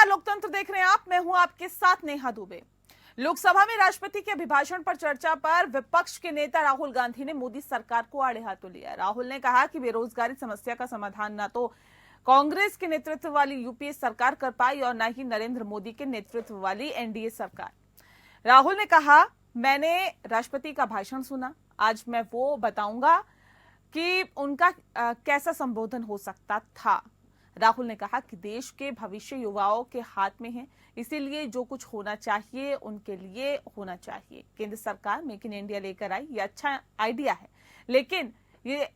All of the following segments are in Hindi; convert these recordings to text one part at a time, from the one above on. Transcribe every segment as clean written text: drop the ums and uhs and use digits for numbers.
लोकतंत्र देख रहे हैं आप, मैं हूं आपके साथ नेहा दुबे। लोकसभा में राष्ट्रपति के अभिभाषण पर चर्चा पर विपक्ष के नेता राहुल गांधी ने मोदी सरकार को आड़े हाथों लिया। राहुल ने कहा कि बेरोजगारी समस्या का समाधान न तो कांग्रेस के नेतृत्व वाली यूपीए सरकार कर पाई और न ही नरेंद्र मोदी के नेतृत्व वाली एनडीए सरकार। राहुल ने कहा, मैंने राष्ट्रपति का भाषण सुना, आज मैं वो बताऊंगा कि उनका कैसा संबोधन हो सकता था। राहुल ने कहा कि देश के भविष्य युवाओं के हाथ में है, इसीलिए जो कुछ होना चाहिए उनके लिए होना चाहिए। केंद्र सरकार मेक इन इंडिया लेकर आई, ये अच्छा आइडिया है, लेकिन ये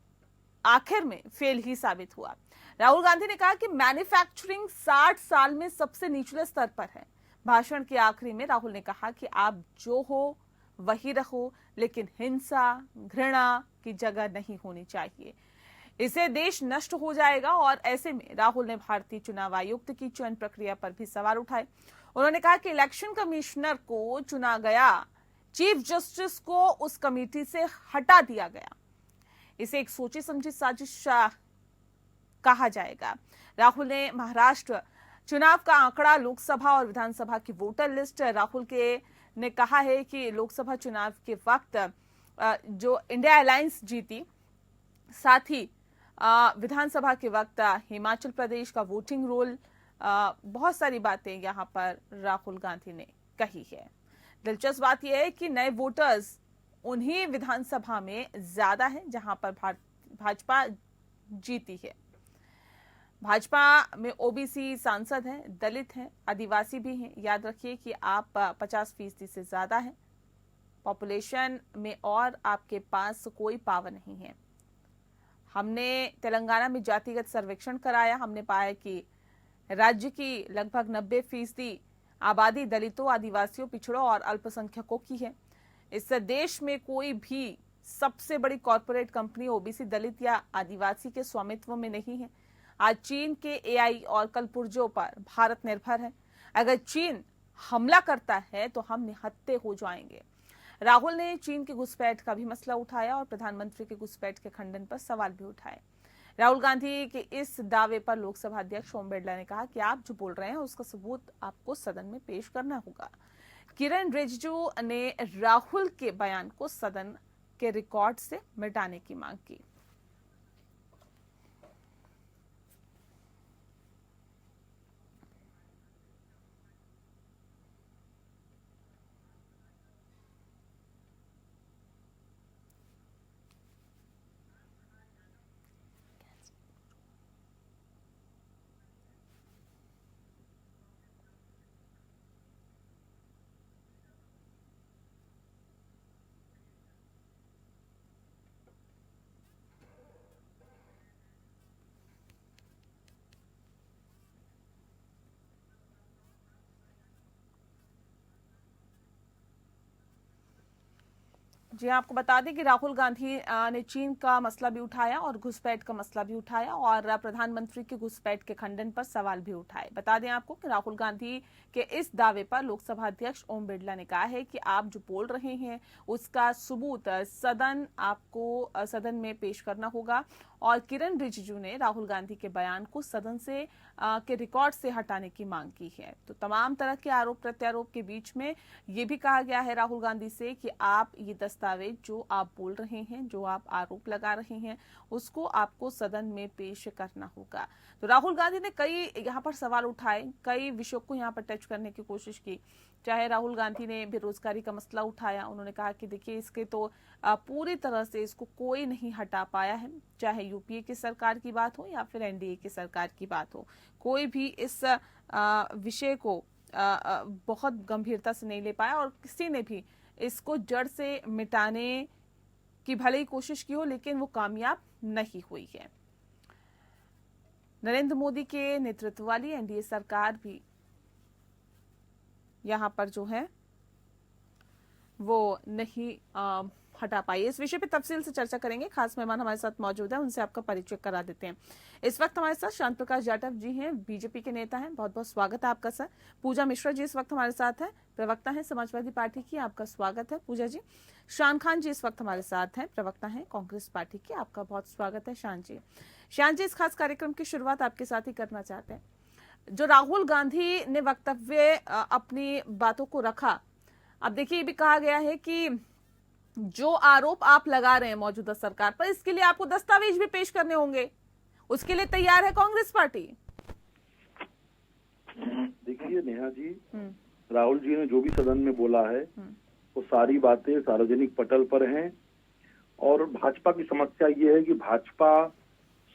आखिर में फेल ही साबित हुआ। राहुल गांधी ने कहा कि मैन्युफैक्चरिंग 60 साल में सबसे निचले स्तर पर है। भाषण के आखिरी में राहुल ने कहा कि आप जो हो वही रहो, लेकिन हिंसा, घृणा की जगह नहीं होनी चाहिए, इससे देश नष्ट हो जाएगा। और ऐसे में राहुल ने भारतीय चुनाव आयुक्त की चयन प्रक्रिया पर भी सवाल उठाए। उन्होंने कहा कि इलेक्शन कमिश्नर को चुना गया, चीफ जस्टिस को उस कमेटी से हटा दिया गया, इसे एक सोची समझी साजिश कहा जाएगा। राहुल ने महाराष्ट्र चुनाव का आंकड़ा, लोकसभा और विधानसभा की वोटर लिस्ट, राहुल ने कहा है कि लोकसभा चुनाव के वक्त जो इंडिया अलायंस जीती, साथ ही विधानसभा के वक्त हिमाचल प्रदेश का वोटिंग रोल, बहुत सारी बातें यहां पर राहुल गांधी ने कही है। दिलचस्प बात यह है कि नए वोटर्स उन्हीं विधानसभा में ज्यादा हैं जहां पर भाजपा जीती है। भाजपा में ओबीसी सांसद हैं, दलित हैं, आदिवासी भी हैं। याद रखिए कि आप 50% से ज्यादा हैं पॉपुलेशन में और आपके पास कोई पावर नहीं है। हमने तेलंगाना में जातिगत सर्वेक्षण कराया, हमने पाया कि राज्य की लगभग 90% आबादी दलितों, आदिवासियों, पिछड़ों और अल्पसंख्यकों की है। इस देश में कोई भी सबसे बड़ी कॉरपोरेट कंपनी ओबीसी, दलित या आदिवासी के स्वामित्व में नहीं है। आज चीन के एआई और कल पुर्जों पर भारत निर्भर है। अगर चीन हमला करता है तो हम निहत्थे हो जाएंगे। राहुल ने चीन की घुसपैठ का भी मसला उठाया और प्रधानमंत्री के घुसपैठ के खंडन पर सवाल भी उठाए। राहुल गांधी के इस दावे पर लोकसभा अध्यक्ष ओम बिरला ने कहा कि आप जो बोल रहे हैं उसका सबूत आपको सदन में पेश करना होगा। किरण रिजिजू ने राहुल के बयान को सदन के रिकॉर्ड से मिटाने की मांग की। जी, आपको बता दें कि राहुल गांधी ने चीन का मसला भी उठाया और घुसपैठ का मसला भी उठाया और प्रधानमंत्री के घुसपैठ के खंडन पर सवाल भी उठाए। बता दें आपको कि राहुल गांधी के इस दावे पर लोकसभा अध्यक्ष ओम बिरला ने कहा है कि आप जो बोल रहे हैं उसका सबूत सदन में पेश करना होगा। और किरण रिजिजू ने राहुल गांधी के बयान को सदन से के रिकॉर्ड से हटाने की मांग की है। तो तमाम तरह के आरोप प्रत्यारोप के बीच में ये भी कहा गया है राहुल गांधी से कि आप ये दस्तावेज जो आप बोल रहे हैं, जो आप आरोप लगा रहे हैं, उसको आपको सदन में पेश करना होगा। तो राहुल गांधी ने कई यहाँ पर सवाल उठाए, कई विषयों को यहाँ पर टच करने की कोशिश की। चाहे राहुल गांधी ने बेरोजगारी का मसला उठाया, उन्होंने कहा कि देखिए इसके तो पूरी तरह से इसको कोई नहीं हटा पाया है, चाहे यूपीए की सरकार की बात हो या फिर एनडीए की सरकार की बात हो, कोई भी इस विषय को बहुत गंभीरता से नहीं ले पाया और किसी ने भी इसको जड़ से मिटाने की भले ही कोशिश की हो, लेकिन वो कामयाब नहीं हुई है। नरेंद्र मोदी के नेतृत्व वाली एनडीए सरकार भी यहां पर जो है वो नहीं हटा पाई। इस विषय पे तफसील से चर्चा करेंगे। खास मेहमान हमारे साथ मौजूद है, उनसे आपका परिचय करा देते हैं। इस वक्त हमारे साथ शांत प्रकाश जाटव जी हैं, बीजेपी के नेता हैं, बहुत बहुत स्वागत है आपका सर। पूजा मिश्रा जी इस वक्त हमारे साथ हैं, प्रवक्ता हैं समाजवादी पार्टी की, आपका स्वागत है पूजा जी। शान खान जी इस वक्त हमारे साथ हैं, प्रवक्ता हैं कांग्रेस पार्टी की, आपका बहुत स्वागत है शान जी। शान जी, इस खास कार्यक्रम की शुरुआत आपके साथ ही करना चाहते हैं। जो राहुल गांधी ने वक्तव्य अपनी बातों को रखा, अब देखिए ये भी कहा गया है कि जो आरोप आप लगा रहे हैं मौजूदा सरकार पर, इसके लिए आपको दस्तावेज भी पेश करने होंगे, उसके लिए तैयार है कांग्रेस पार्टी? देखिए नेहा जी, राहुल जी ने जो भी सदन में बोला है वो सारी बातें सार्वजनिक पटल पर हैं। और भाजपा की समस्या ये है कि भाजपा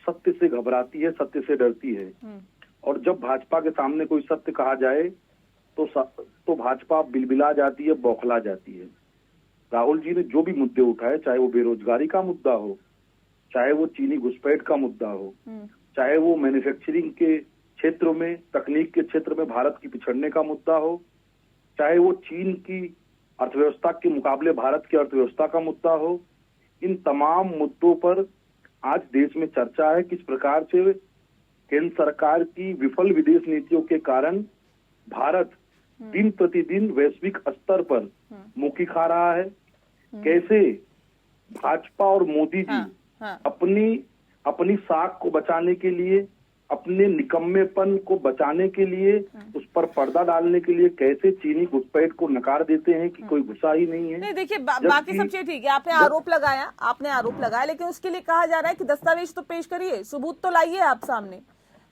सत्य से घबराती है, सत्य से डरती है। और जब भाजपा के सामने कोई सत्य कहा जाए तो भाजपा बिलबिला जाती है, बौखला जाती है। राहुल जी ने जो भी मुद्दे उठाए, चाहे वो बेरोजगारी का मुद्दा हो, चाहे वो चीनी घुसपैठ का मुद्दा हो, चाहे वो मैन्युफैक्चरिंग के क्षेत्र में, तकनीक के क्षेत्र में भारत की पिछड़ने का मुद्दा हो, चाहे वो चीन की अर्थव्यवस्था के मुकाबले भारत की अर्थव्यवस्था का मुद्दा हो, इन तमाम मुद्दों पर आज देश में चर्चा है। किस प्रकार से केंद्र सरकार की विफल विदेश नीतियों के कारण भारत दिन प्रतिदिन वैश्विक स्तर पर मुक्की खा रहा है। कैसे भाजपा और मोदी जी अपनी साख को बचाने के लिए, अपने निकम्मेपन को बचाने के लिए, उस पर पर्दा डालने के लिए कैसे चीनी घुसपैठ को नकार देते हैं कि कोई घुसा ही नहीं है। नहीं देखिए, बाकी सब चीज ठीक है, आपने आरोप लगाया, लेकिन उसके लिए कहा जा रहा है कि दस्तावेज तो पेश करिए, सबूत तो लाइए आप सामने।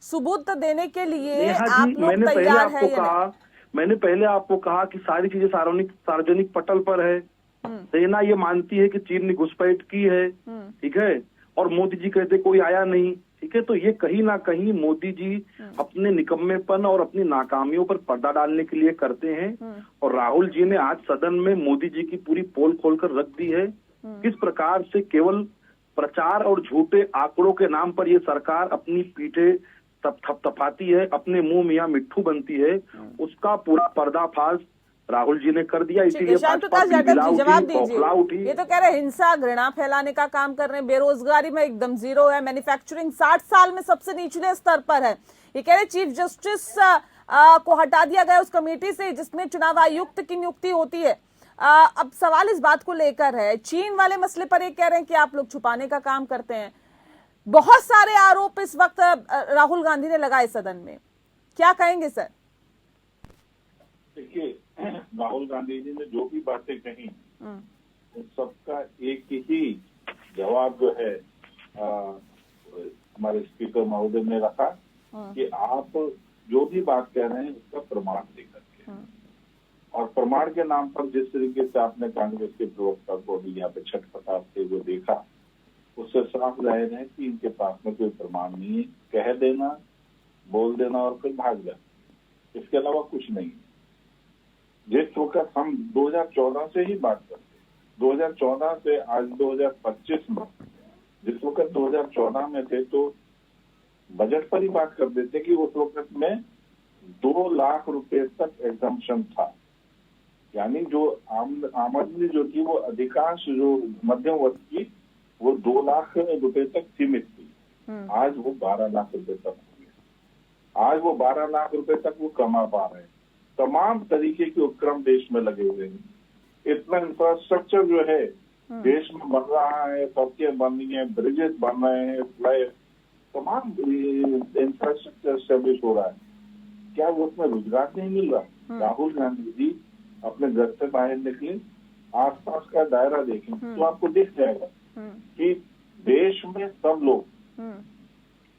सबूत देने के लिए आप लोग तैयार है या नहीं? मैंने पहले आपको कहा कि सारी चीजें सार्वजनिक पटल पर है। सेना ये मानती है कि चीन ने घुसपैठ की है, ठीक है, और मोदी जी कहते कोई आया नहीं, ठीक है। तो ये कहीं ना कहीं मोदी जी अपने निकम्मेपन और अपनी नाकामियों पर पर्दा डालने के लिए करते हैं। और राहुल जी ने आज सदन में मोदी जी की पूरी पोल खोलकर रख दी है। किस प्रकार से केवल प्रचार और झूठे आंकड़ों के नाम पर ये सरकार अपनी पीठे थपथपाती है, अपने मुंह मियां मिट्ठू बनती है, उसका पूरा पर्दाफाश राहुल जी ने कर दिया। इसीलिए जवाब दीजिए। ये तो कह रहे हिंसा घृणा फैलाने का काम कर रहे हैं, बेरोजगारी में एकदम जीरो है, मैन्युफैक्चरिंग 60 साल में सबसे निचले स्तर पर है। ये कह रहे चीफ जस्टिस को हटा दिया गया उस कमेटी से जिसमें चुनाव आयुक्त की नियुक्ति होती है। अब सवाल इस बात को लेकर है, चीन वाले मसले पर ये कह रहे हैं कि आप लोग छुपाने का काम करते हैं। बहुत सारे आरोप इस वक्त राहुल गांधी ने लगाए सदन में, क्या कहेंगे सर? देखिए, राहुल गांधी जी ने जो भी बातें कही उन सबका एक ही जवाब जो है हमारे स्पीकर महोदय ने रखा कि आप जो भी बात कह रहे हैं उसका प्रमाण देकर के, और प्रमाण के नाम पर जिस तरीके से आपने कांग्रेस के प्रवक्ता को भी यहाँ पे छटपटाते हुए देखा, उससे साफ जाहिर है कि इनके पास में कोई प्रमाण नहीं है। कह देना, बोल देना और फिर भाग जाना, इसके अलावा कुछ नहीं। जिस वक्त हम 2014 से ही बात करते हैं, 2014 से आज 2025 में, जिस वक्त 2014 में थे तो बजट पर ही बात कर देते कि उस वक्त में 2 लाख रुपए तक एग्जम्पशन था। यानी जो आमदनी जो थी वो अधिकांश जो मध्यम वर्ग की वो 2 लाख रुपए तक सीमित थी। आज वो 12 लाख रुपए तक हो गया। आज वो 12 लाख रुपए तक वो कमा पा रहे हैं। तमाम तरीके के उपक्रम देश में लगे हुए हैं। इतना इंफ्रास्ट्रक्चर जो है देश में बन रहा है, सड़कें बन रही हैं, ब्रिजेस बन रहे हैं, तमाम इंफ्रास्ट्रक्चर एस्टेब्लिश हो रहा है। क्या वो उसमें रोजगार नहीं मिल रहा? राहुल गांधी जी अपने घर से बाहर निकले, आसपास का दायरा देखें तो आपको दिख जाएगा कि देश में सब लोग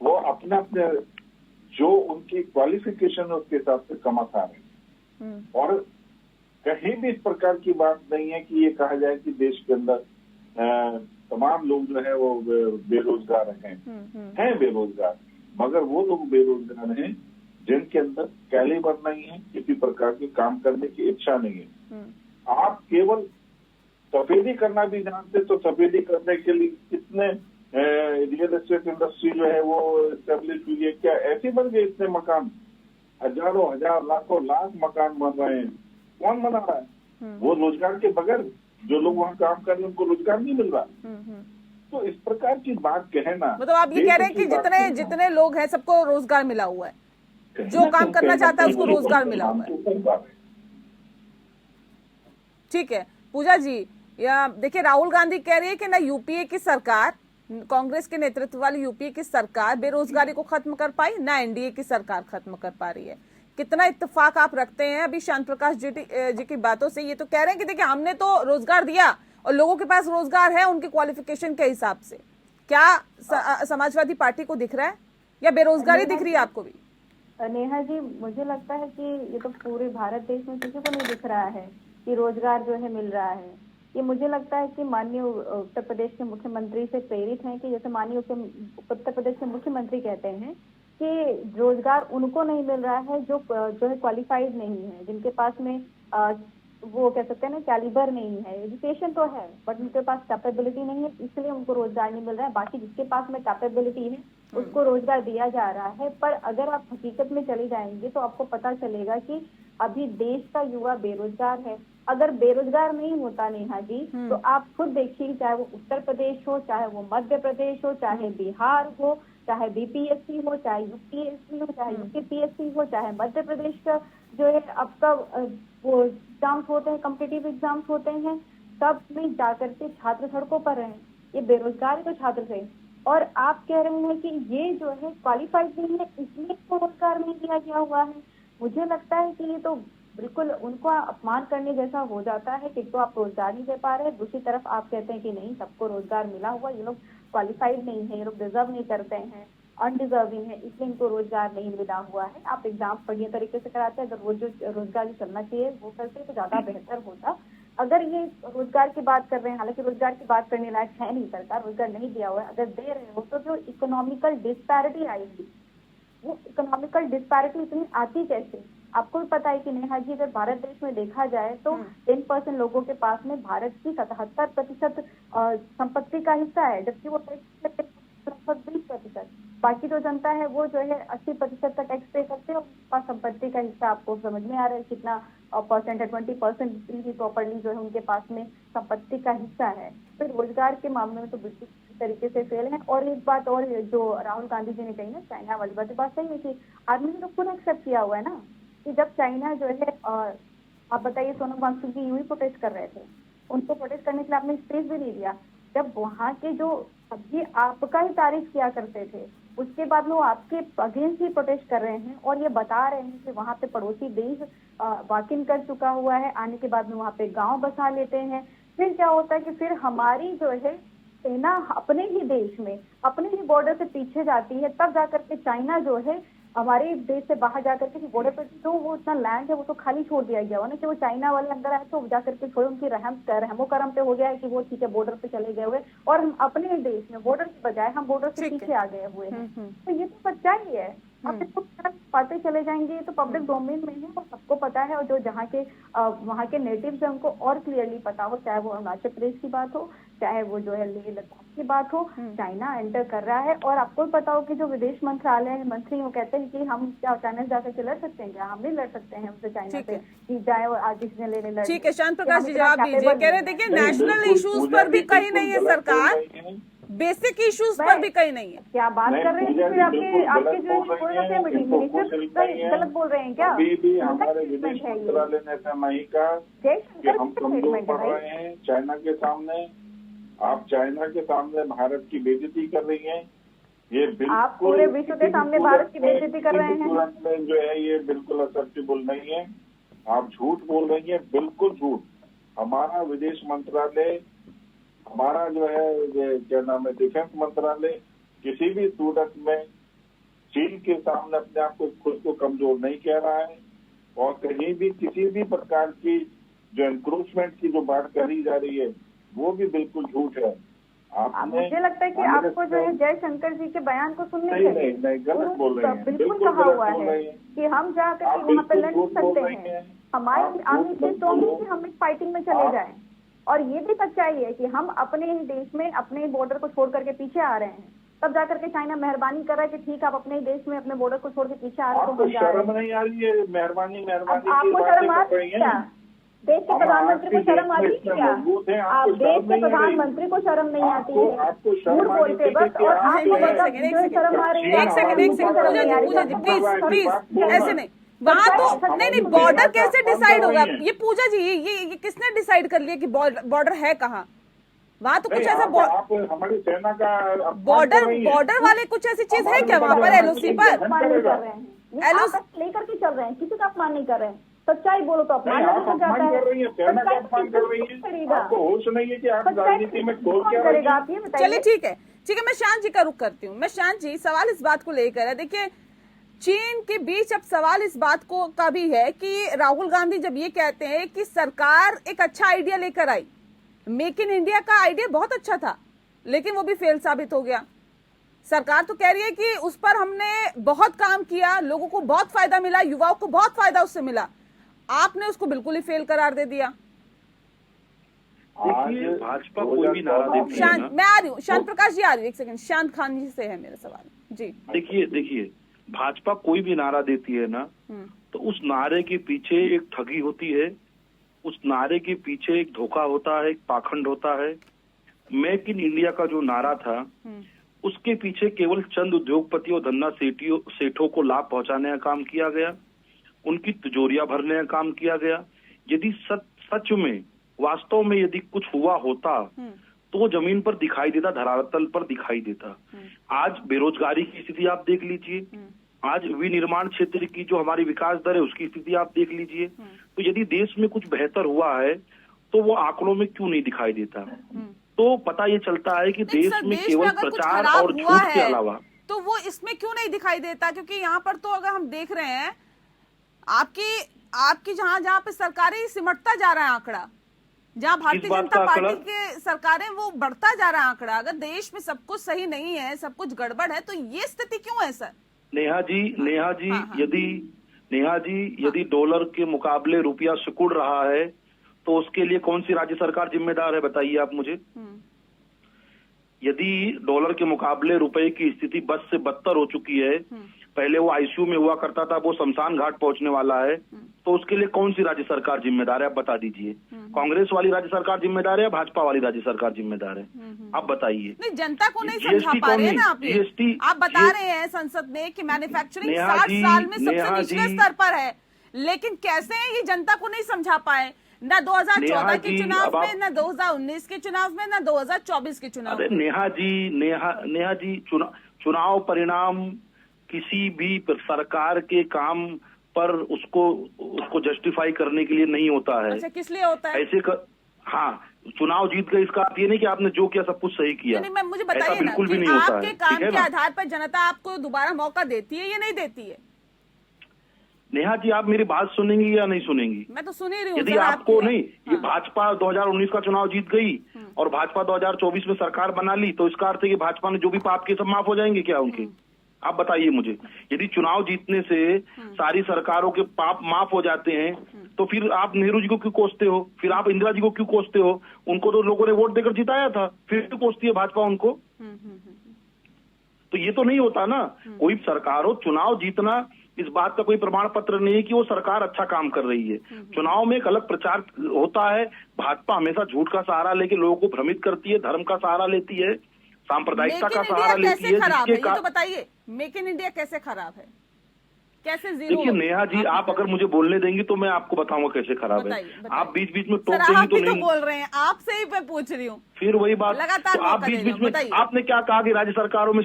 वो अपने अपने जो उनकी क्वालिफिकेशन है उसके हिसाब से कमा खा रहे हैं। और कहीं भी इस प्रकार की बात नहीं है कि ये कहा जाए कि देश के अंदर तमाम लोग जो है वो बेरोजगार हैं बेरोजगार, मगर वो लोग बेरोजगार हैं जिनके अंदर कैलिबर नहीं है, किसी प्रकार के काम करने की इच्छा नहीं है। आप केवल सफेदी करना भी जानते तो सफेदी करने के लिए कितने रियल एस्टेट इंडस्ट्री जो है वो एस्टेब्लिश हुई है, क्या ऐसे बन गए इतने मकान, हजारों हजार लाखों लाख मकान बन रहे हैं, कौन बना रहा है? वो रोजगार के बगैर जो लोग वहाँ काम कर रहे हैं उनको रोजगार नहीं मिल रहा। तो इस प्रकार की बात कहना, मतलब आप ये कह रहे हैं कि जितने लोग हैं सबको रोजगार मिला हुआ है, जो काम करना चाहता है उसको रोजगार मिला हुआ है। ठीक है पूजा जी, या देखिए राहुल गांधी कह रही है कि ना यूपीए की सरकार कांग्रेस के नेतृत्व वाली यूपीए की सरकार बेरोजगारी को खत्म कर पाई, ना एनडीए की सरकार खत्म कर पा रही है। कितना इत्तेफाक आप रखते हैं अभी श्याम प्रकाश जी की बातों से? ये तो कह रहे हैं कि देखिए हमने तो रोजगार दिया और लोगों के पास रोजगार है उनके क्वालिफिकेशन के हिसाब से। क्या समाजवादी पार्टी को दिख रहा है या बेरोजगारी दिख रही है आपको भी? नेहा जी, मुझे लगता है कि ये तो पूरे भारत देश में किसी को नहीं दिख रहा है कि रोजगार जो है मिल रहा है। ये मुझे लगता है कि माननीय उत्तर प्रदेश के मुख्यमंत्री से प्रेरित हैं कि जैसे माननीय उत्तर प्रदेश के मुख्यमंत्री कहते हैं कि रोजगार उनको नहीं मिल रहा है जो है क्वालिफाइड नहीं है, जिनके पास में वो कह सकते हैं ना कैलिबर नहीं है। एजुकेशन तो है बट उनके पास कैपेबिलिटी नहीं है, इसलिए उनको रोजगार नहीं मिल रहा है। बाकी जिसके पास में कैपेबिलिटी है उसको रोजगार दिया जा रहा है। पर अगर आप हकीकत में चले जाएंगे तो आपको पता चलेगा कि अभी देश का युवा बेरोजगार है। अगर बेरोजगार नहीं होता नेहा जी, तो आप खुद देखिए, चाहे वो उत्तर प्रदेश हो, चाहे वो मध्य प्रदेश हो, चाहे बिहार हो, चाहे बीपीएससी हो, चाहे यूपीएससी हो, चाहे यूपीपीएससी हो, चाहे मध्य प्रदेश का जो है आपका वो एग्जाम्स होते हैं, कॉम्पिटिटिव एग्जाम्स होते हैं, सब में जाकर के छात्र सड़कों पर रहे। ये बेरोजगार तो छात्र थे और आप कह रहे हैं कि ये जो है क्वालिफाइड नहीं है इसलिए इसको रोजगार नहीं दिया गया हुआ है। मुझे लगता है कि ये तो बिल्कुल उनको अपमान करने जैसा हो जाता है कि तो आप रोजगार नहीं दे पा रहे, दूसरी तरफ आप कहते हैं कि नहीं सबको रोजगार मिला हुआ, ये लोग क्वालिफाइड नहीं है, ये लोग डिजर्व नहीं करते हैं, अनडिजर्विंग है, इसलिए इनको रोजगार नहीं मिला हुआ है। आप एग्जाम बढ़िया तरीके से कराते हैं, अगर वो जो रोजगार चलना चाहिए वो करते तो ज्यादा बेहतर होता। अगर ये रोजगार की बात कर रहे हैं, हालांकि रोजगार की बात करने लायक है नहीं, सरकार रोजगार नहीं दिया हुआ है, अगर दे रहे हो तो जो इकोनॉमिकल डिस्पैरिटी आएगी, वो इकोनॉमिकल डिस्पैरिटी इतनी आती कैसे? आपको भी पता है कि नेहा जी, अगर भारत देश में देखा जाए तो 10% लोगों के पास में भारत की 77% संपत्ति का हिस्सा है, जबकि वो टैक्स 20%। बाकी जो जनता है वो जो है 80% का टैक्स पे करते हैं। उसके पास संपत्ति का हिस्सा आपको समझ में आ रहा है कितना परसेंट है, 20% की प्रॉपर्टी जो है उनके पास में संपत्ति का हिस्सा है। फिर रोजगार के मामले में तो बिल्कुल तरीके से फेल है। और एक बात और जो राहुल गांधी जी ने कही ना, चाइना वाली बात सही है कि आदमी ने तो खुद एक्सेप्ट किया हुआ है ना कि जब चाइना जो है आप बताइए, सोनम वांगचुक जी यूं ही प्रोटेस्ट कर रहे थे, उनको प्रोटेस्ट करने के लिए आपने स्पेस भी नहीं दिया। जब वहाँ के जो सभी आपका ही तारीफ किया करते थे, उसके बाद में वो आपके अगेंस्ट ही प्रोटेस्ट कर रहे हैं और ये बता रहे हैं कि वहाँ पे पड़ोसी देश वॉक इन कर चुका हुआ है, आने के बाद में वहाँ पे गांव बसा लेते हैं। फिर क्या होता है कि फिर हमारी जो है सेना अपने ही देश में, अपने ही बॉर्डर से पीछे जाती है, तब जाकर के चाइना जो है हमारे देश से बाहर जाकर के बॉर्डर पर जो वो इतना लैंड है वो तो खाली छोड़ दिया गया हुआ ना, कि वो चाइना वाले अंदर आए तो जाकर के छोड़े, उनकी रहमो करम पे हो गया है कि वो ठीक है बॉर्डर पे चले गए हुए, और हम अपने देश में बॉर्डर के बजाय हम बॉर्डर से पीछे आ गए हुए हैं। तो ये तो सच्चाई है। अब इसको पाते चले जाएंगे तो पब्लिक डोमेन में है और सबको पता है, और जो जहाँ के वहाँ के नेटिव्स है उनको और क्लियरली पता हो, चाहे वो अरुणाचल प्रदेश की बात हो, चाहे वो जो है लेह लद्दाख की बात हो, चाइना एंटर कर रहा है। और आपको पता हो कि जो विदेश मंत्रालय मंत्री वो कहते हैं कि हम क्या चाइना से जाकर के लड़ सकते हैं क्या? हम नहीं लड़ सकते हैं उनसे चाइना से कि जाए और आज डिसीजन लेने लड़े। ठीक है, शांत प्रकाश जी जवाब दीजिए। कह रहे देखिए नेशनल इश्यूज पर भी कहीं नहीं है सरकार, बेसिक इश्यूज पर भी कहीं नहीं है। क्या बात कर रहे हैं? फिर आपके जो मिनिस्टर गलत बोल रहे हैं क्या? अभी भी हमारे विदेश मंत्रालय ने ऐसा नहीं कहा कि हम कमजोर पड़ रहे हैं चाइना के सामने। आप चाइना के सामने भारत की बेइज्जती कर रही हैं। ये बिल्कुल आप पूरे विश्व के सामने भारत की बेइज्जती कर रहे हैं। तुरंत में जो है ये बिल्कुल एक्सेप्टेबल नहीं है। आप झूठ बोल रही हैं, बिल्कुल झूठ। हमारा विदेश मंत्रालय, हमारा जो है क्या नाम है डिफेंस मंत्रालय किसी भी सूरत में चीन के सामने अपने आप को खुद को कमजोर नहीं कह रहा है, और कहीं भी किसी भी प्रकार की जो एनक्रोचमेंट की जो बात करी जा रही है वो भी बिल्कुल झूठ है। मुझे लगता है कि आपको जो है जयशंकर जी के बयान को सुनने चाहिए। नहीं, गलत बोल रहे हैं। बिल्कुल कहा हुआ है कि हम जाकर के वहाँ पे लड़ सकते हैं। हमारी आर्मी से तो नहीं कि हम इस फाइटिंग में चले जाएं। और ये भी सच्चाई है कि हम अपने ही देश में अपने बॉर्डर को छोड़ करके पीछे आ रहे हैं, तब जाकर के चाइना मेहरबानी कर रहा है कि ठीक आप अपने देश में अपने बॉर्डर को छोड़ के पीछे आ रहे हो। आपको शर्म नहीं आ रही है? मेहरबानी आपको शर्म आ रही है क्या? देश के प्रधानमंत्री को शर्म आती है क्या? आप देश के प्रधानमंत्री को शर्म नहीं आती है? झूठ बोलते बस। और आपको शर्म आ रही है? एक सेकंड प्लीज ऐसे नहीं, वहाँ तो नहीं बॉर्डर कैसे डिसाइड होगा? ये पूजा जी ये किसने डिसाइड कर लिया कि बॉर्डर है कहाँ? वहाँ तो कुछ नहीं, ऐसा आप हमारी सेना का अपमान बॉर्डर कर रही हैं। बॉर्डर वाले कुछ ऐसी चीज है क्या वहाँ पर एलओसी पर? अपमान नहीं कर रहे हैं, ये LOC आपस लेकर के चल रहे हैं, किसी का अपमान नहीं कर रहे हैं। सच्चाई बोलो तो अपमान नहीं, आप नहीं हो जाता अपमान है। कर रही हैं, सेना का सच्चाई अपमान कर रही हैं। करेगा, आपको होश नहीं है कि आप सच्चाई राजनीति में खोल कौन क्या रही करेगा, हैं? आप ये बताइए। चलिए ठीक है, मैं शांत जी का रुख करती हूँ। मैं शांत जी, सवाल इस बात को लेकर है, देखिए चीन के बीच अब सवाल इस बात को का भी है कि राहुल गांधी जब ये कहते हैं कि सरकार एक अच्छा आइडिया लेकर आई, मेक इन इंडिया का आइडिया बहुत अच्छा था, लेकिन वो भी फेल साबित हो गया। सरकार तो कह रही है कि उस पर हमने बहुत काम किया, लोगों को बहुत फायदा मिला, युवाओं को बहुत फायदा उससे मिला, आपने उसको बिल्कुल ही फेल करार दे दिया। देखिए, भाजपा कोई भी नारा देती है शांत, ना, मैं आ रही हूँ, शांत प्रकाश जी आ रही हूँ, एक सेकंड, शांत खान जी से है मेरा सवाल जी। देखिए भाजपा कोई भी नारा देती है ना, तो उस नारे के पीछे एक ठगी होती है, उस नारे के पीछे एक धोखा होता है, एक पाखंड होता है। मेक इन इंडिया का जो नारा था, उसके पीछे केवल चंद उद्योगपतियों, धन्ना सेठों को लाभ पहुंचाने का काम किया गया, उनकी तिजोरियां भरने का काम किया गया। यदि सच में वास्तव में यदि कुछ हुआ होता तो वो जमीन पर दिखाई देता, धरातल पर दिखाई देता। आज बेरोजगारी की स्थिति आप देख लीजिए, आज विनिर्माण क्षेत्र की जो हमारी विकास दर है उसकी स्थिति आप देख लीजिए। तो यदि देश में कुछ बेहतर हुआ है तो वो आंकड़ों में क्यों नहीं दिखाई देता? तो पता ये चलता है कि देश में केवल प्रचार और झूठ के अलावा तो वो इसमें क्यों नहीं दिखाई देता? क्योंकि यहाँ पर तो अगर हम देख रहे हैं आपकी जहां पे सरकारें सिमटता जा रहा है आंकड़ा, जहां भारतीय जनता पार्टी के सरकारें वो बढ़ता जा रहा है आंकड़ा। अगर देश में सब कुछ सही नहीं है, सब कुछ गड़बड़ है, तो ये स्थिति क्यों है सर? नेहा जी, यदि डॉलर के मुकाबले रुपया सिकुड़ रहा है तो उसके लिए कौन सी राज्य सरकार जिम्मेदार है, बताइए आप मुझे। यदि डॉलर के मुकाबले रुपए की स्थिति बद से बदतर हो चुकी है, पहले वो आईसीयू में हुआ करता था, वो शमशान घाट पहुंचने वाला है, तो उसके लिए कौन सी राज्य सरकार जिम्मेदार है, आप बता दीजिए। कांग्रेस वाली राज्य सरकार जिम्मेदार है या भाजपा वाली राज्य सरकार जिम्मेदार है, आप बताइए। नहीं, जनता को नहीं समझा पा रहे हैं ना आप बता रहे हैं संसद में कि मैन्युफैक्चरिंग 60 साल में सबसे निचले स्तर पर है, लेकिन कैसे ये जनता को नहीं समझा पाए? ना 2014 के चुनाव में, ना 2019 के चुनाव में, ना 2024 के चुनाव में। नेहा जी, चुनाव परिणाम किसी भी सरकार के काम पर उसको जस्टिफाई करने के लिए नहीं होता है। अच्छा, किस लिए होता है? हाँ, चुनाव जीत गए इसका अर्थ ये नहीं कि आपने जो किया सब कुछ सही किया। नहीं, मुझे बताइए ना बिल्कुल भी कि नहीं होता आपके है, काम ठीक है के ना? आधार पर जनता आपको दोबारा मौका देती है या नहीं देती है? नेहा जी, आप मेरी बात सुनेंगी या नहीं सुनेंगी? मैं तो सुन ही रही हूँ। यदि आपको नहीं, ये भाजपा 2019 का चुनाव जीत गई और भाजपा 2024 में सरकार बना ली, तो इसका अर्थ है कि भाजपा ने जो भी पाप किए सब माफ हो जाएंगे क्या उनके? आप बताइए मुझे। यदि चुनाव जीतने से सारी सरकारों के पाप माफ हो जाते हैं, तो फिर आप नेहरू जी को क्यों कोसते हो? फिर आप इंदिरा जी को क्यों कोसते हो? उनको तो लोगों ने वोट देकर जिताया था, फिर क्यों कोसती है भाजपा उनको? तो ये तो नहीं होता ना। कोई सरकार हो, चुनाव जीतना इस बात का कोई प्रमाण पत्र नहीं है कि वो सरकार अच्छा काम कर रही है। चुनाव में एक अलग प्रचार होता है। भाजपा हमेशा झूठ का सहारा लेके लोगों को भ्रमित करती है, धर्म का सहारा लेती है, सांप्रदायिकता का सहारा लेती है। ये तो बताइए, मेक इन इंडिया कैसे खराब है, कैसे जीरो? देखिए नेहा जी, आप अगर मुझे बोलने देंगी तो मैं आपको बताऊंगा कैसे खराब है। आप बीच बीच में टोक देंगी तो नहीं। बोल रहे हैं, आपसे ही मैं पूछ रही हूँ। फिर वही बात, लगातार तो आप बीच बीच में आपने क्या कहा कि राज्य सरकारों में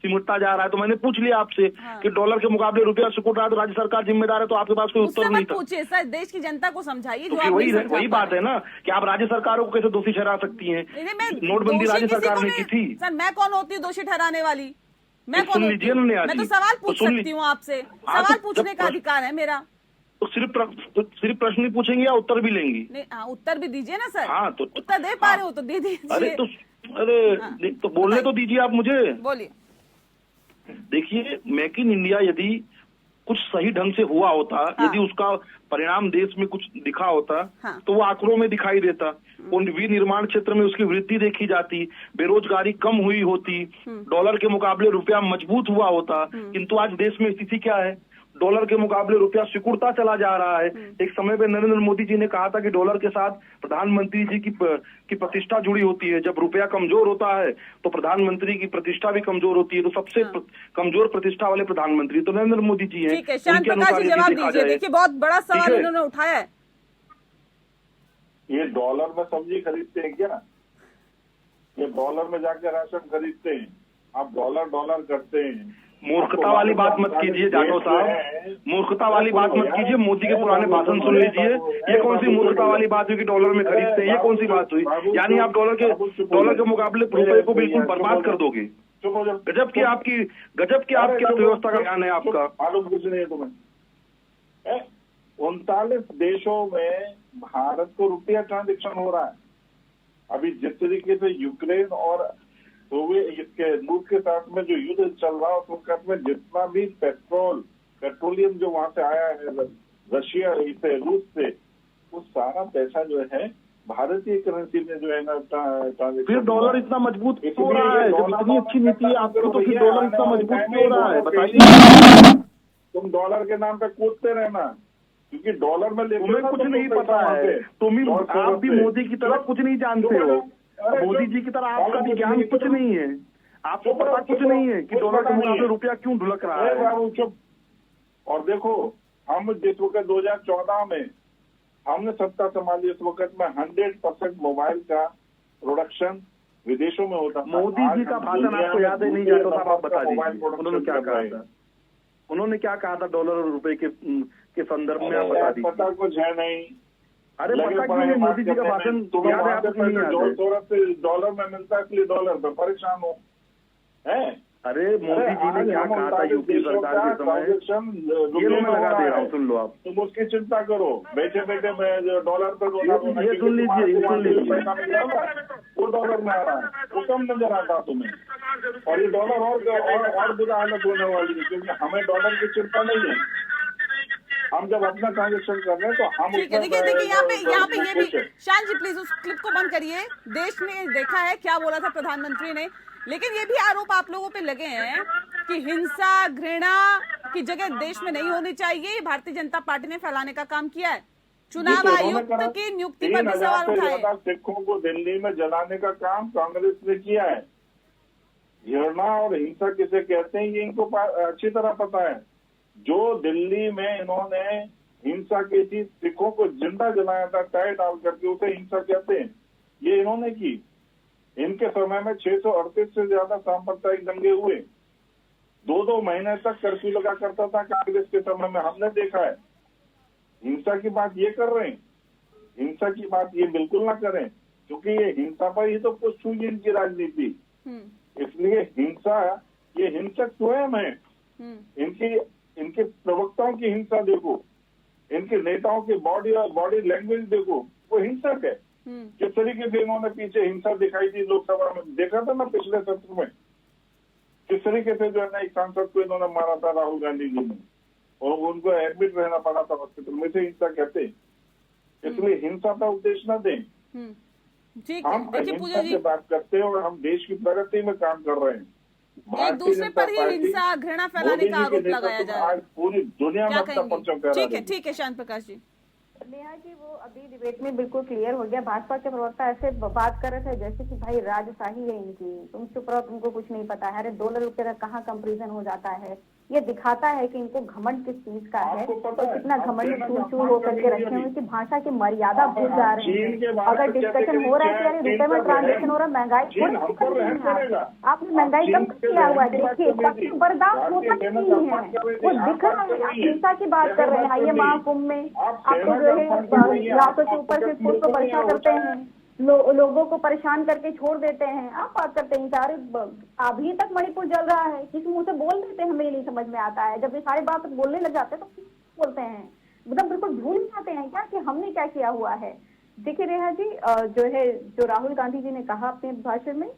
सिमटता जा रहा है, तो मैंने पूछ लिया आपसे कि डॉलर के मुकाबले रुपया सिकुड़ रहा है तो राज्य सरकार जिम्मेदार है, तो आपके पास कोई उत्तर नहीं था। पूछिए सर, देश की जनता को समझाइए। तो वही बात है ना कि आप राज्य सरकारों को कैसे दोषी ठहरा सकती हैं? नोटबंदी राज्य सरकार ने की थी। सर, मैं कौन होती हूँ दोषी ठहराने वाली? मैं सुन लीजिए ना नेहा जी, मैं तो सवाल पूछ सकती हूँ आपसे, सवाल पूछने का अधिकार है मेरा। तो सिर्फ प्रश्न ही पूछेंगे या उत्तर भी लेंगी? नहीं, उत्तर भी दीजिए ना सर। हाँ, तो उत्तर दे पा रहे हो तो दे दीजिए। अरे तो बोलने तो दीजिए आप मुझे। बोलिए। देखिए, मेक इन इंडिया यदि कुछ सही ढंग से हुआ होता, यदि उसका परिणाम देश में कुछ दिखा होता, तो वो आंकड़ों में दिखाई देता। विनिर्माण क्षेत्र में उसकी वृद्धि देखी जाती, बेरोजगारी कम हुई होती, डॉलर के मुकाबले रुपया मजबूत हुआ होता। किंतु आज देश में स्थिति क्या है? डॉलर के मुकाबले रुपया सिकुड़ता चला जा रहा है। एक समय पे नरेंद्र मोदी जी ने कहा था कि डॉलर के साथ प्रधानमंत्री जी की प्रतिष्ठा जुड़ी होती है। जब रुपया कमजोर होता है तो प्रधानमंत्री की प्रतिष्ठा भी कमजोर होती है। तो सबसे कमजोर प्रतिष्ठा वाले प्रधानमंत्री तो नरेंद्र मोदी जी हैं। ठीक है, शांत प्रकाश जी जवाब दीजिए। देखिए, बहुत बड़ा सवाल उन्होंने उठाया है। ये डॉलर में सब्जी खरीदते हैं क्या? ये डॉलर में जाके राशन खरीदते हैं, आप डॉलर करते हैं। मूर्खता वाली बात मत कीजिए जाटव साहब, मूर्खता वाली बात मत कीजिए। मोदी के पुराने भाषण सुन लीजिए। ये कौन सी मूर्खता वाली बात हुई कि डॉलर में खरीदते हैं? ये कौन सी बात हुई? यानी आप डॉलर के मुकाबले रुपए को बिल्कुल बर्बाद कर दोगे। गजब की आपकी अर्थव्यवस्था का ज्ञान है आपका। मालूम कुछ नहीं है तुम्हें। 39 देशों में भारत को रुपया ट्रांजेक्शन हो रहा है। अभी जिस तरीके से यूक्रेन और इसके रूस के साथ में जो युद्ध चल रहा है उस वक्त में जितना भी पेट्रोलियम जो वहां से आया है रशिया से, रूस से, वो सारा पैसा जो है भारतीय करेंसी में जो है ना ट्रांजेक्शन। फिर डॉलर इतना मजबूत क्यों हो रहा है? जब इतनी अच्छी नीति है आपको तो फिर डॉलर इतना मजबूत क्यों हो रहा है? बताइए। तुम डॉलर के नाम पे कूदते रहना, क्योंकि डॉलर में तुम्हें कुछ नहीं पता है। आप भी मोदी की तरह कुछ नहीं जानते हो। मोदी जी की तरह आपका भी ज्ञान कुछ नहीं है। आपको पता कुछ नहीं है कि डॉलर के मुकाबले रुपया क्यों ढुलक रहा है। चुप। और देखो, हम जिस वक्त 2014 में हमने सत्ता संभाली उस वक्त में 100% मोबाइल का प्रोडक्शन विदेशों में होता था। मोदी जी का भाषण आपको याद है नहीं जाता था? आप बता दीजिए उन्होंने क्या कहा था। उन्होंने क्या कहा था डॉलर और रुपए के संदर्भ में? आप बता दीजिए। पता कुछ है नहीं। अरे पता क्यों नहीं? मोदी जी का भाषण याद है आपको? नहीं याद है? डॉलर में मिलता है इसलिए डॉलर पे परेशान हो है। अरे मोदी जी ने क्या कहा था यूपी सरकार के समय? ये लो मैं लगा दे रहा हूँ, सुन लो आप। तुम उसकी चिंता करो। बैठे बैठे मैं डॉलर पे ये सुन लीजिए। वो डॉलर में आ रहा है, वो कम नजर आता तुम्हें। और ये डॉलर और बुरा हालत होने वाली है, क्योंकि हमें डॉलर की चिंता नहीं है। हम जब अपना ट्रांजेक्शन कर रहे हैं तो हम ठीक है। देखिए यहाँ पे ये भी शान जी प्लीज उस क्लिप को बंद करिए। देश ने देखा है क्या बोला था प्रधानमंत्री ने, लेकिन ये भी आरोप आप लोगों पे लगे हैं कि हिंसा घृणा की जगह देश में नहीं होनी चाहिए। भारतीय जनता पार्टी ने फैलाने का काम किया है। चुनाव आयुक्त की नियुक्ति पर भी सवाल उठाए। सिखों को दिल्ली में जलाने का काम कांग्रेस ने किया है। घृणा और हिंसा किसे कहते हैं ये इनको अच्छी तरह पता है। जो दिल्ली में इन्होंने हिंसा की थी, सिखों को जिंदा जलाया था टायर डाल करके, उसे हिंसा कहते हैं। ये इन्होंने की। इनके समय में 638 से ज्यादा सांप्रदायिक दंगे हुए। 2-2 महीने तक कर्फ्यू लगा करता था कांग्रेस के समय में, हमने देखा है। हिंसा की बात ये कर रहे हैं, हिंसा की बात ये बिल्कुल ना करें, क्योंकि ये हिंसा पर ही तो कुछ हुई इनकी राजनीति। इसलिए हिंसा, ये हिंसक स्वयं है। इनके प्रवक्ताओं की हिंसा देखो, इनके नेताओं की बॉडी लैंग्वेज देखो, वो हिंसक है। किस तरीके से इन्होंने पीछे हिंसा दिखाई थी लोकसभा में, देखा था ना पिछले सत्र में, किस तरीके से जो है ना एक सांसद को इन्होंने मारा था राहुल गांधी जी ने, और उनको एडमिट रहना पड़ा था हॉस्पिटल में। से हिंसा कहते हैं। इसलिए हिंसा का उपदेश न दें। हम हिंसा से बात करते हैं और हम देश की प्रगति में काम कर रहे हैं। एक दूसरे पर ही हिंसा घृणा फैलाने का आरोप लगाया जा रहा है। पूरी दुनिया में अपना परचम फहरा रही है। ठीक है शांत प्रकाश जी। नेहा जी, वो अभी डिबेट में बिल्कुल क्लियर हो गया। भाजपा के प्रवक्ता ऐसे बात कर रहे थे जैसे कि भाई राजशाही है इनकी, तुम चुप रहो, तुमको कुछ नहीं पता है। अरे $2 का कहाँ कंपेरिजन हो जाता है। ये दिखाता है कि इनको घमंड किस चीज का है और कितना घमंड चूर होकर के रखे हुए कि भाषा की मर्यादा भूल जा रहे हैं। अगर डिस्कशन हो रहा है कि अरे रुपए में ट्रांजेक्शन हो रहा है, महंगाई आपने महंगाई कम किया हुआ है। देखिए बर्दाश्त होता नहीं है, वो दिख रहा है। हिंसा की बात कर रहे हैं। आइए महाकुंभ में आपको जो है लाखों के ऊपर से फूल को वर्षा करते हैं, लोगों को परेशान करके छोड़ देते हैं। आप बात करते हैं सारे अभी तक मणिपुर जल रहा है, किस मुंह से बोल देते हैं हमें नहीं समझ में आता है। जब ये सारी बात बोलने लग जाते हैं तो बोलते हैं, मतलब बिल्कुल भूल जाते हैं क्या कि हमने क्या किया हुआ है। देखिए रेहा जी, जो राहुल गांधी जी ने कहा अपने भाषण में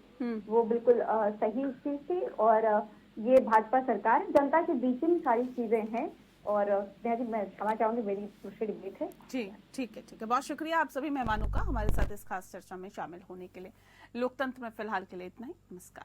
वो बिल्कुल सही चीज थी। और ये भाजपा सरकार जनता के बीच में सारी चीजें हैं। और नेहा जी, मैं क्षमा चाहूंगी, मेरी दूसरी डिबेट है। जी ठीक है। बहुत शुक्रिया आप सभी मेहमानों का हमारे साथ इस खास चर्चा में शामिल होने के लिए। लोकतंत्र में फिलहाल के लिए इतना ही। नमस्कार।